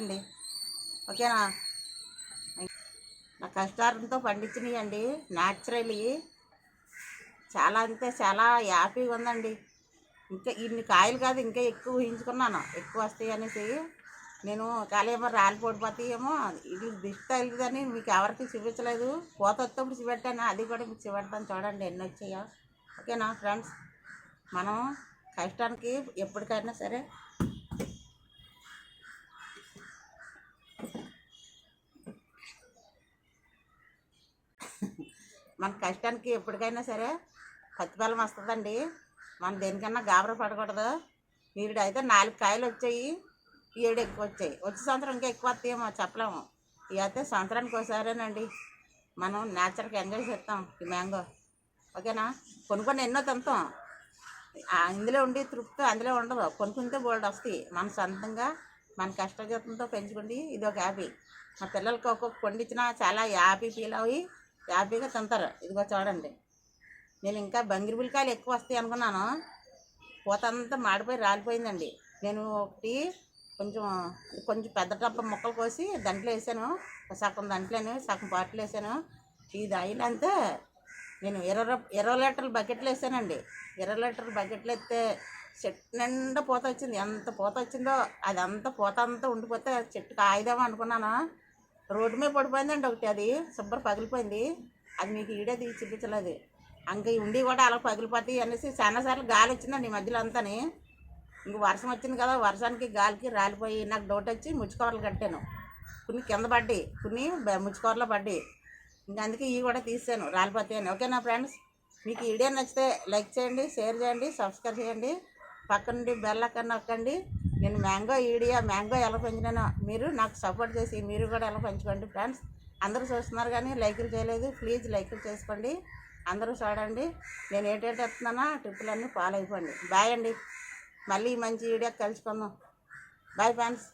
అండి ఓకేనా. నా కష్టాలతో పండించినవి అండి, న్యాచురలీ చాలా అంటే చాలా హ్యాపీగా ఉందండి. ఇంకా ఇన్ని కాయలు కాదు, ఇంకా ఎక్కువ ఊహించుకున్నాను, ఎక్కువ వస్తాయి అనేసి. నేను కాలేమో రాలి పడిపోతాయేమో, ఇది దిష్టి తగిలిందని మీకు ఎవరికి చూపించలేదు. పూత వస్తప్పుడు చూపెట్టాను, అది కూడా మీకు చూపెడతాను. చూడండి ఎన్ని వచ్చాయో. ఓకేనా ఫ్రెండ్స్, మనం కష్టానికి ఎప్పటికైనా సరే మన కష్టానికి ఎప్పటికైనా సరే ప్రతిఫలం వస్తుందండి. మనం దేనికన్నా గాబరా పడకూడదు. వీడు అయితే 4 కాయలు వచ్చాయి, 7 ఎక్కువ వచ్చాయి. వచ్చే సంవత్సరం ఇంకా ఎక్కువ వస్తాయేమో చెప్పలేము. ఇవి అయితే సంవత్సరానికి ఒకసారేనండి మనం నేచర్కి ఎంజాయ్ చేస్తాం ఈ మ్యాంగో. ఓకేనా. కొన్ని ఎన్నో తింటాం, ఇందులో ఉండి తృప్తి అందులో ఉండదు. కొనుక్కుంటే బోల్డ్ వస్తాయి. మన సొంతంగా మన కష్టజీతంతో పెంచుకుండి ఇది ఒక హ్యాపీ. మా పిల్లలకి ఒక్కొక్క పండించినా చాలా హ్యాపీ ఫీల్ అయ్యి హ్యాపీగా తింటారు. ఇదిగో చూడండి, నేను ఇంకా బంగిరిపులికాయలు ఎక్కువ వస్తాయి అనుకున్నాను, పూత అంతా మాడిపోయి రాలిపోయిందండి. నేను ఒకటి కొంచెం కొంచెం పెద్ద టబ్బ ముక్కలు కోసి దాంట్లో వేసాను, సగం దాంట్లోనే సగం పాటలు వేసాను. ఇది ఆయిల్ అంతే నేను 20 లీటర్ల బకెట్లు వేసానండి. 20 లీటర్ల బకెట్లు వేస్తే చెట్టు నిండా పూత వచ్చింది. ఎంత పూత వచ్చిందో, అది అంతా పూత అంతా ఉండిపోతే చెట్టు కాయదామో అనుకున్నాను. రోడ్డు మీద పడిపోయిందండి ఒకటి, అది శుభ్రం పగిలిపోయింది. అది మీకు ఈడే తీసి చూపించలేదు. ఇంకా ఉండి కూడా అలా పగిలిపోతాయి అనేసి చాలాసార్లు గాలి వచ్చిందండి ఈ మధ్యలో అంతాని. ఇంక వర్షం వచ్చింది కదా, వర్షానికి గాలికి రాలిపోయి నాకు డౌట్ వచ్చి ముచ్చుకూరలు కట్టాను. కొన్ని కింద పడ్డాయి, కొన్ని ముచ్చుకూరలో పడ్డాయి. ఇంకా అందుకే ఇవి కూడా తీసాను, రాలిపోతాయని. ఓకేనా ఫ్రెండ్స్, మీకు ఈ వీడియో నచ్చితే లైక్ చేయండి, షేర్ చేయండి, సబ్స్క్రైబ్ చేయండి, పక్క నుండి బెల్ ఐకాన్ నొక్కండి. నేను మ్యాంగో ఎలా పెంచినానో మీరు నాకు సపోర్ట్ చేసి మీరు కూడా ఎలా పెంచుకోండి ఫ్రెండ్స్. అందరూ చూస్తున్నారు కానీ లైకులు చేయలేదు, ప్లీజ్ లైకులు చేసుకోండి. అందరూ చూడండి, నేను ఏంటంటే వస్తున్నానో ట్రిప్పులన్నీ ఫాలో అయిపోండి. బాయ్ అండి, మళ్ళీ మంచి వీడియో కలుసుకుందాం. Bye friends.